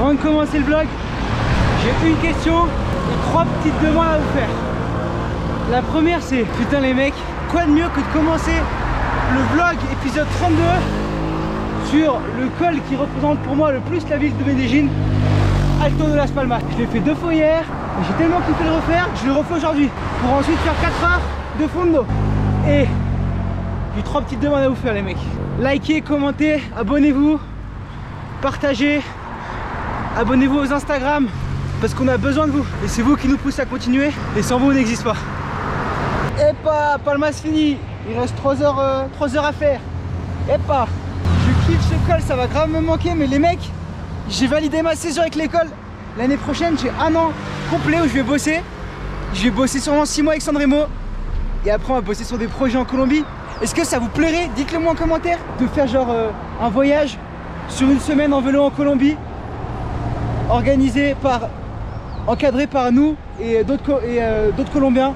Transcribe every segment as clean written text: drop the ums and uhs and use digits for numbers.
Avant de commencer le vlog, j'ai une question et 3 petites demandes à vous faire. La première c'est, putain les mecs, quoi de mieux que de commencer le vlog épisode 32 sur le col qui représente pour moi le plus la ville de Medellín, Alto de las Palmas. Je l'ai fait 2 fois hier, j'ai tellement kiffé le refaire, je le refais aujourd'hui pour ensuite faire 4 heures de fondo. Et j'ai 3 petites demandes à vous faire les mecs. Likez, commentez, abonnez-vous, partagez, abonnez-vous aux Instagram parce qu'on a besoin de vous et c'est vous qui nous poussez à continuer et sans vous on n'existe pas. Et pas, Palmas fini, il reste 3 heures à faire. Et pas, je kiffe ce col, ça va grave me manquer mais les mecs, j'ai validé ma saison avec l'école. L'année prochaine j'ai un an complet où je vais bosser. Je vais bosser sûrement 6 mois avec Sandremo et après on va bosser sur des projets en Colombie. Est-ce que ça vous plairait? Dites-le moi en commentaire de faire genre un voyage sur une semaine en vélo en Colombie encadré par nous et d'autres Colombiens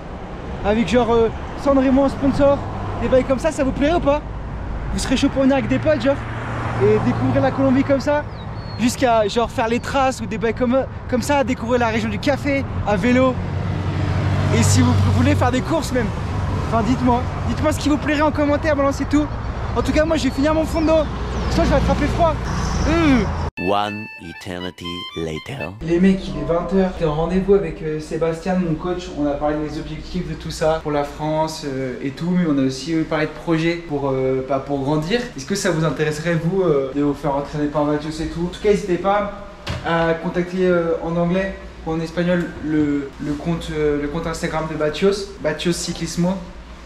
avec genre Sandremo en sponsor, des bails comme ça vous plairait ou pas? Vous serez chaud pour venir avec des potes genre et découvrir la Colombie comme ça jusqu'à genre faire les traces ou des bails comme ça, découvrir la région du café à vélo et si vous voulez faire des courses même. Enfin dites-moi ce qui vous plairait en commentaire, balancez tout. En tout cas moi je vais finir mon fond d'eau, sinon je vais attraper froid. One eternity later. Les mecs, il est 20h, j'étais en rendez-vous avec Sébastien, mon coach. On a parlé des objectifs de tout ça pour la France et tout, mais on a aussi parlé de projets pour grandir. Est-ce que ça vous intéresserait vous de vous faire entraîner par Mathios et tout? En tout cas n'hésitez pas à contacter en anglais ou en espagnol le compte Instagram de Mathios Ciclismo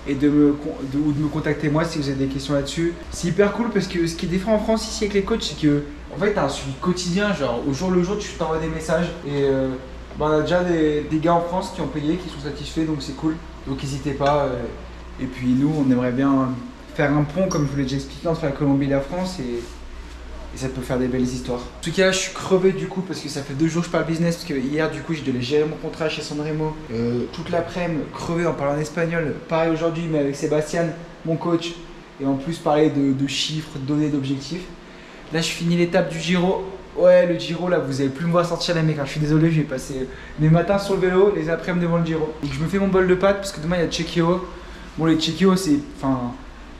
et de me contacter moi si vous avez des questions là-dessus. C'est hyper cool parce que ce qui est différent en France ici avec les coachs, c'est que en fait t'as un suivi quotidien, genre au jour le jour tu t'envoies des messages et on a déjà des gars en France qui ont payé, qui sont satisfaits, donc c'est cool. Donc n'hésitez pas et puis nous on aimerait bien faire un pont comme je vous l'ai déjà expliqué entre la Colombie et la France et ça peut faire des belles histoires. En tout cas je suis crevé du coup parce que ça fait 2 jours que je parle business parce que hier du coup j'ai dû gérer mon contrat chez Sandremo toute l'après-midi, crevé en parlant en espagnol, pareil aujourd'hui mais avec Sébastien mon coach et en plus parler de chiffres, de données, d'objectifs. Là je finis l'étape du Giro. Ouais le Giro là vous allez plus me voir sortir les mecs, je suis désolé, je vais passer mes matins sur le vélo, les après-midi devant le Giro. Donc je me fais mon bol de pâtes parce que demain il y a Chequeo. Bon les Chequeo c'est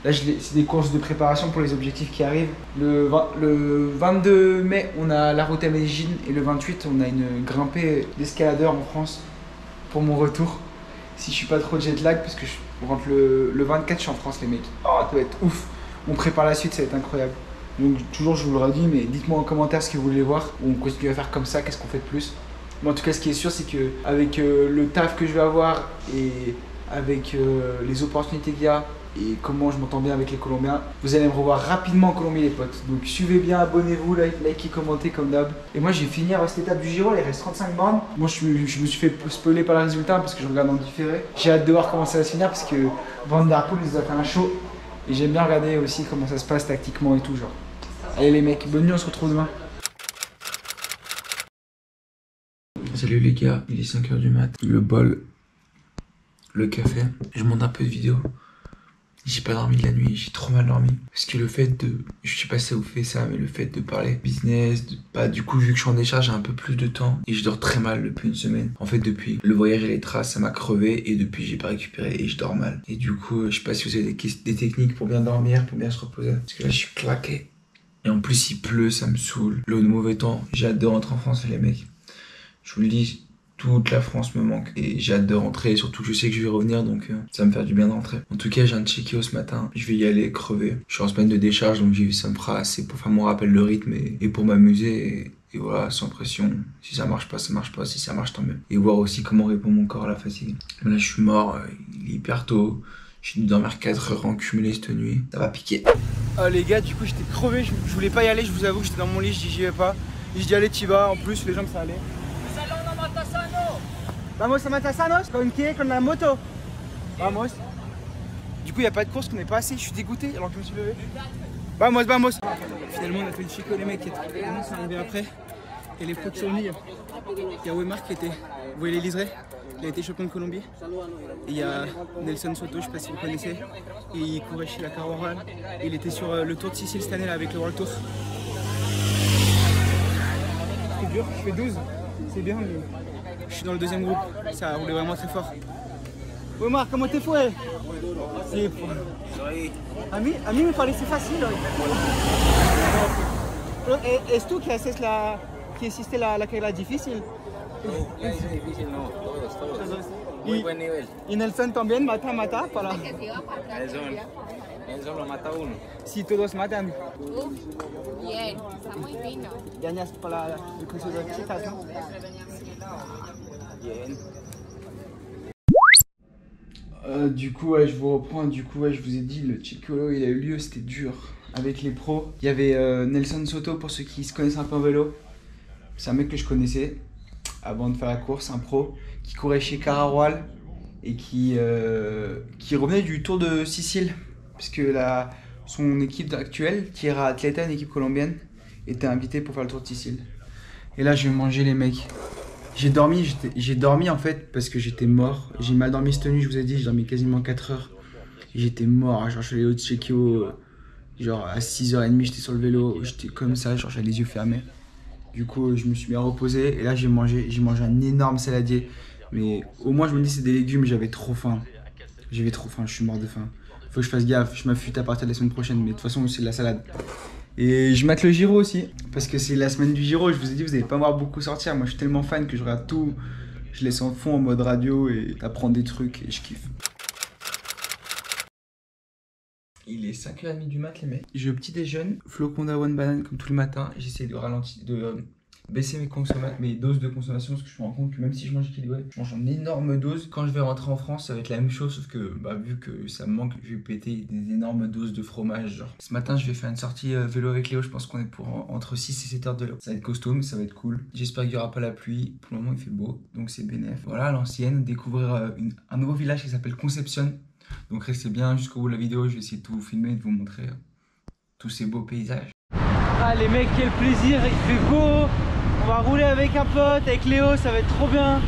là, c'est des courses de préparation pour les objectifs qui arrivent. Le 22 mai, on a la route à Medellín et le 28, on a une grimpée d'escaladeur en France pour mon retour. Si je suis pas trop jet lag, parce que je rentre le 24, je suis en France, les mecs. Oh, ça va être ouf. On prépare la suite, ça va être incroyable. Donc, toujours, je vous le redis, mais dites-moi en commentaire ce que vous voulez voir. On continue à faire comme ça, qu'est-ce qu'on fait de plus. Mais en tout cas, ce qui est sûr, c'est qu'avec le taf que je vais avoir et avec les opportunités qu'il y a, et comment je m'entends bien avec les Colombiens, vous allez me revoir rapidement en Colombie les potes. Donc suivez bien, abonnez-vous, likez, commentez comme d'hab. Et moi j'ai fini cette étape du Giro, il reste 35 bornes. Moi je me suis fait spoiler par le résultat parce que je regarde en différé. J'ai hâte de voir comment ça va se finir parce que Van Der Poel nous a fait un show. Et j'aime bien regarder aussi comment ça se passe tactiquement et tout genre. Allez les mecs, bonne nuit, on se retrouve demain. Salut les gars, il est 5h du mat. Le bol, le café, je monte un peu de vidéo. J'ai pas dormi de la nuit, j'ai trop mal dormi. Parce que le fait de, je sais pas si ça vous fait ça, mais le fait de parler business, du coup vu que je suis en décharge, j'ai un peu plus de temps. Et je dors très mal depuis une semaine. En fait depuis le voyage et les traces, ça m'a crevé et depuis j'ai pas récupéré et je dors mal. Et du coup, je sais pas si vous avez des techniques pour bien dormir, pour bien se reposer. Parce que là je suis claqué. Et en plus il pleut, ça me saoule. Le mauvais temps, j'ai hâte de rentrer en France les mecs. Je vous le dis. Toute la France me manque et j'ai hâte de rentrer, surtout que je sais que je vais revenir donc ça va me faire du bien de rentrer. En tout cas j'ai un Chequeo ce matin, je vais y aller crever. Je suis en semaine de décharge donc ça me fera assez pour faire mon rappel de rythme et pour m'amuser et voilà, sans pression. Si ça marche pas, ça marche pas, si ça marche tant mieux. Et voir aussi comment répond mon corps à la fatigue. Mais là je suis mort, il est hyper tôt. J'ai dû dormir 4 heures en cumulé cette nuit, ça va piquer. Les gars du coup j'étais crevé, je voulais pas y aller, je vous avoue que j'étais dans mon lit, je dis j'y vais pas. Et je dis allez t'y vas, en plus les jambes ça allait. Vamos a Matasanos, con qui? Con la moto. Vamos. Du coup, il n'y a pas de course, qu'on n'est pas assez. Je suis dégoûté alors que je me suis levé. Vamos, vamos. Finalement, on a fait une chico, les mecs qui étaient arrivés après. Et les potes sur le lit. Il y a Weimar qui était. Vous voyez les liserés? Il a été champion de Colombie. Et il y a Nelson Soto, je ne sais pas si vous connaissez. Et il courait chez la Caroral. Et il était sur le Tour de Sicile cette année là avec le World Tour. dur, je fais 12. C'est bien, mais je suis dans le deuxième groupe. Ça a roulé vraiment très fort. Omar, comment te fue? Sí. A mí me parece fácil hoy. Pero, ¿es tú que haces que hiciste la carrera difícil? No, es difícil, no, todos. Muy buen nivel. ¿Y Nelson también mata para...? Nelson lo mata uno. Si todos matan. Uf, bien, está muy fino. Ganas para el curso de chicas, ¿no? Bien. Du coup, ouais, je vous reprends. Du coup, ouais, je vous ai dit, le Chicolo, il a eu lieu, c'était dur. Avec les pros, il y avait Nelson Soto, pour ceux qui se connaissent un peu en vélo. C'est un mec que je connaissais avant de faire la course, un pro qui courait chez Cararual et qui revenait du Tour de Sicile, puisque son équipe actuelle, Tierra Atleta, une équipe colombienne, était invitée pour faire le Tour de Sicile. Et là, je vais manger les mecs. J'ai dormi en fait parce que j'étais mort. J'ai mal dormi cette nuit, je vous ai dit, j'ai dormi quasiment 4 heures. J'étais mort, genre je suis allé au Tchekio, genre à 6h30 j'étais sur le vélo, j'étais comme ça, genre j'avais les yeux fermés. Du coup je me suis bien reposé et là j'ai mangé un énorme saladier. Mais au moins je me dis c'est des légumes, j'avais trop faim. J'avais trop faim, je suis mort de faim. Faut que je fasse gaffe, je m'affûte à partir de la semaine prochaine, mais de toute façon c'est de la salade. Et je mate le Giro aussi, parce que c'est la semaine du Giro, je vous ai dit vous allez pas me voir beaucoup sortir, moi je suis tellement fan que je regarde tout, je laisse en fond en mode radio et t'apprends des trucs et je kiffe. Il est 5h30 du mat les mecs. Je petit déjeune, flocon d'avoine banane comme tous les matins, j'essaie de ralentir, baisser mes doses de consommation parce que je me rends compte que même si je mange équilibré, je mange en énorme dose. Quand je vais rentrer en France, ça va être la même chose, sauf que vu que ça me manque, je vais péter des énormes doses de fromage. Genre. Ce matin, je vais faire une sortie vélo avec Léo, je pense qu'on est pour entre 6 et 7 heures de vélo. Ça va être costaud, mais ça va être cool. J'espère qu'il n'y aura pas la pluie. Pour le moment, il fait beau, donc c'est bénéf. Voilà, à l'ancienne, découvrir un nouveau village qui s'appelle Concepción. Donc restez bien jusqu'au bout de la vidéo, je vais essayer de tout vous filmer et de vous montrer tous ces beaux paysages. Ah les mecs, quel plaisir, il fait beau. On va rouler avec un pote, avec Léo, ça va être trop bien.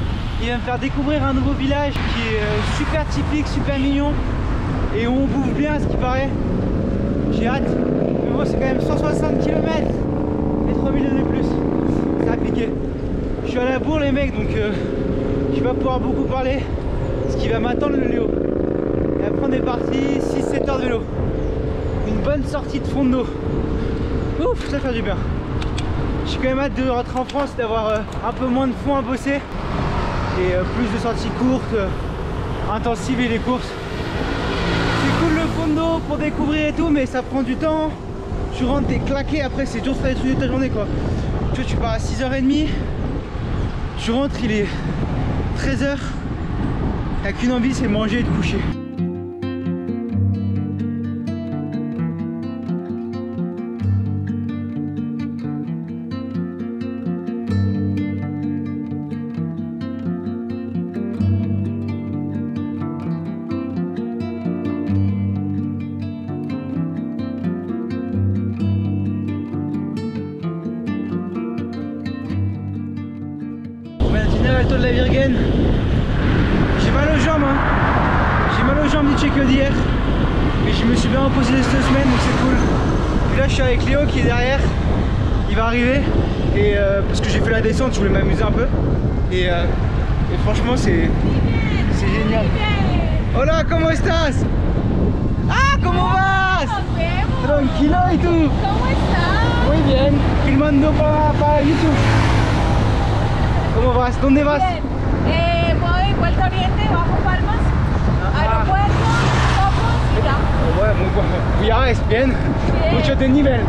Il va me faire découvrir un nouveau village qui est super typique, super mignon. Et où on bouffe bien à ce qui paraît. J'ai hâte. Mais bon, c'est quand même 160 km et 3000 de plus. Ça a piqué. Je suis à la bourre les mecs, donc je vais pas pouvoir beaucoup parler. Ce qui va m'attendre le Léo. Et après on est parti, 6-7 heures de vélo. Une bonne sortie de fond de dos. Ouf, ça fait du bien. J'ai quand même hâte de rentrer en France, d'avoir un peu moins de fond à bosser et plus de sorties courtes, intensives et des courses. C'est cool le fond de dos pour découvrir et tout, mais ça prend du temps. Tu rentres, t'es claqué, après c'est dur de faire des trucs de ta journée quoi. Tu vois, tu pars à 6h30, tu rentres, il est 13h, t'as qu'une envie, c'est manger et te coucher. Alto de la Virgen. J'ai mal aux jambes, hein. J'ai mal aux jambes du check d'hier. Mais je me suis bien reposé cette semaine, donc c'est cool. Puis là je suis avec Léo qui est derrière. Il va arriver. Et parce que j'ai fait la descente, je voulais m'amuser un peu. Et franchement c'est génial. Hola, ¿cómo estás? Ah, ¿cómo vas? Tranquilo, ¿y tú? ¿Cómo estás? Muy bien. Filmando para YouTube. ¿Cómo vas? ¿Dónde vas? Bien. Voy Puerto Oriente, bajo Palmas, aeropuerto, Copos y ya. Bueno, muy bueno. Viajes, bien. Mucho de nivel.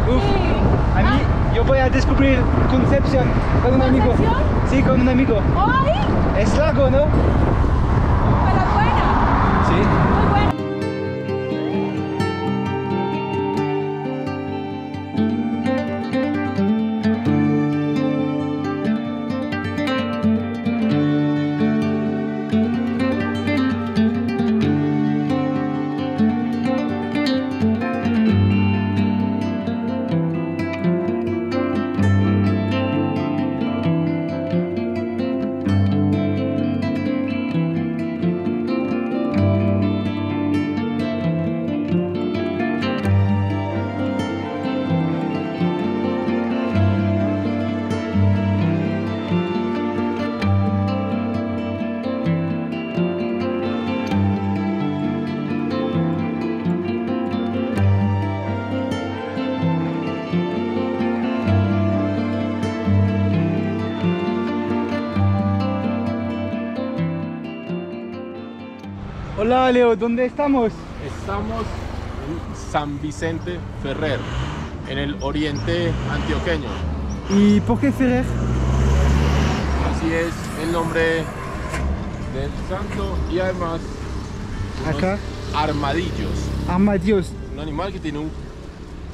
Uf. Sí. A mí, yo voy a descubrir Concepción con un amigo. ¿Concepción? Sí, con un amigo. ¿Oh, ahí? Es lago, ¿no? Pero buena. Sí. Muy buena. Hola Leo, ¿dónde estamos? Estamos en San Vicente Ferrer, en el oriente antioqueño. ¿Y por qué Ferrer? Así es el nombre del santo y además unos Acá. armadillos. Armadillos. Un animal que tiene un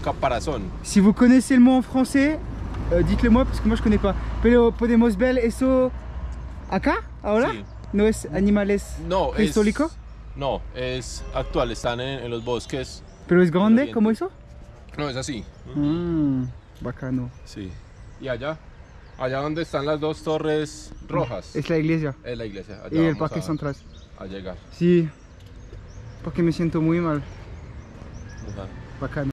caparazón. Si vous connaissez le mot en français, dites-le moi parce que moi je connais pas. Pero podemos ver eso acá, ahora? Sí. ¿No es animales No, prehistórico? No, es actual, están en los bosques. ¿Pero es grande Oriente. como eso? No, es así. Bacano. Sí. Y allá donde están las dos torres rojas, Es la iglesia es la iglesia. Allá y el vamos parque central. a llegar. Sí, porque me siento muy mal. Ajá. Bacano.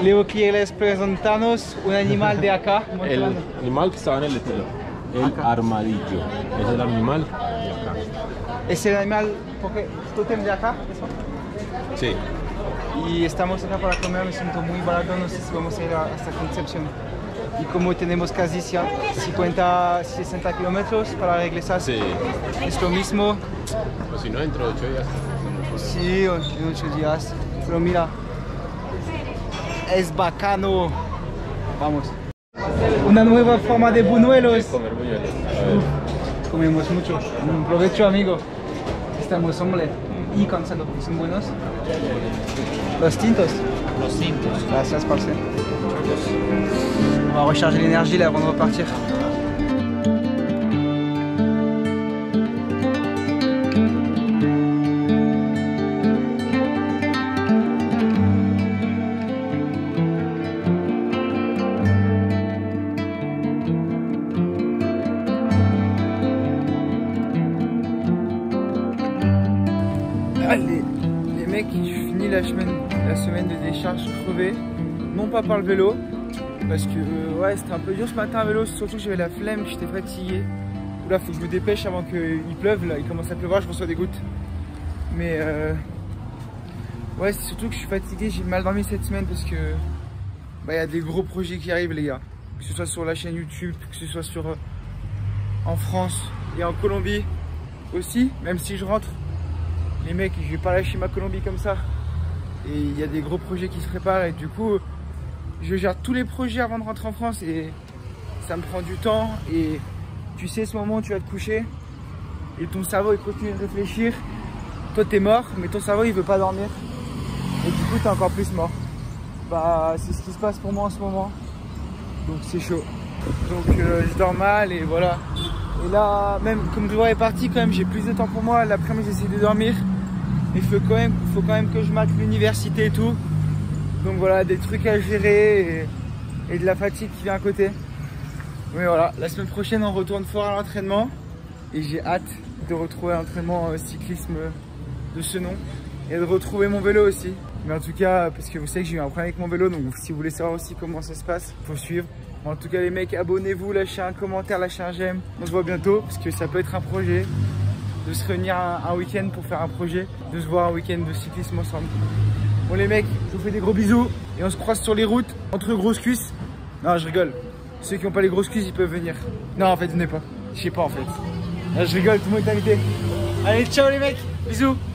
Leo, ¿quieres presentarnos un animal de acá? El animal que estaba en el letrero, el armadillo. Es el animal de acá. Es el animal, porque tótem de acá. Sí. Y estamos acá para comer, me siento muy barato, no sé si vamos a ir hasta Concepción. Y como tenemos casi 50, 60 kilómetros para regresar, Sí. es lo mismo. O si no, dentro de 8 días. Sí, en 8 días. Pero mira, es bacano. Vamos. Una nueva forma de buñuelos. Comer buñuelos. A ver. Comemos mucho. Un provecho, amigo. Estamos hombre y cansado. ¿Son buenos? Los tintos. Los cintos. Gracias, parce. On va recharger l'énergie là avant de repartir. Les mecs, je finis la semaine de décharge crevé, non pas par le vélo, parce que ouais, c'était un peu dur ce matin à vélo, surtout que j'avais la flemme, que j'étais fatigué. Là, faut que je me dépêche avant qu'il pleuve, là, il commence à pleuvoir, je reçois des gouttes. Mais ouais, c'est surtout que je suis fatigué, j'ai mal dormi cette semaine parce que bah, y a des gros projets qui arrivent, les gars. Que ce soit sur la chaîne YouTube, que ce soit sur en France et en Colombie aussi, même si je rentre. Les mecs, je vais pas lâcher ma Colombie comme ça. Et il y a des gros projets qui se préparent et du coup, je gère tous les projets avant de rentrer en France et ça me prend du temps. Et tu sais, ce moment où tu vas te coucher et ton cerveau il continue de réfléchir. Toi t'es mort, mais ton cerveau il veut pas dormir. Et du coup t'es encore plus mort. Bah c'est ce qui se passe pour moi en ce moment. Donc c'est chaud. Donc je dors mal et voilà. Et là, même comme Joël est parti, quand même, j'ai plus de temps pour moi. L'après-midi, j'essaie de dormir. Il faut quand même que je mate l'université et tout. Donc voilà, des trucs à gérer et de la fatigue qui vient à côté. Mais voilà, la semaine prochaine, on retourne fort à l'entraînement. Et j'ai hâte de retrouver l'entraînement cyclisme de ce nom. Et de retrouver mon vélo aussi. Mais en tout cas, parce que vous savez que j'ai eu un problème avec mon vélo. Donc si vous voulez savoir aussi comment ça se passe, il faut suivre. En tout cas les mecs, abonnez-vous, lâchez un commentaire, lâchez un j'aime. On se voit bientôt parce que ça peut être un projet de se réunir un week-end pour faire un projet, de se voir un week-end de cyclisme ensemble. Bon les mecs, je vous fais des gros bisous et on se croise sur les routes entre grosses cuisses. Non, je rigole. Ceux qui n'ont pas les grosses cuisses, ils peuvent venir. Non, en fait, venez pas. Je sais pas en fait. Là, je rigole, tout le monde est invité. Allez, ciao les mecs, bisous.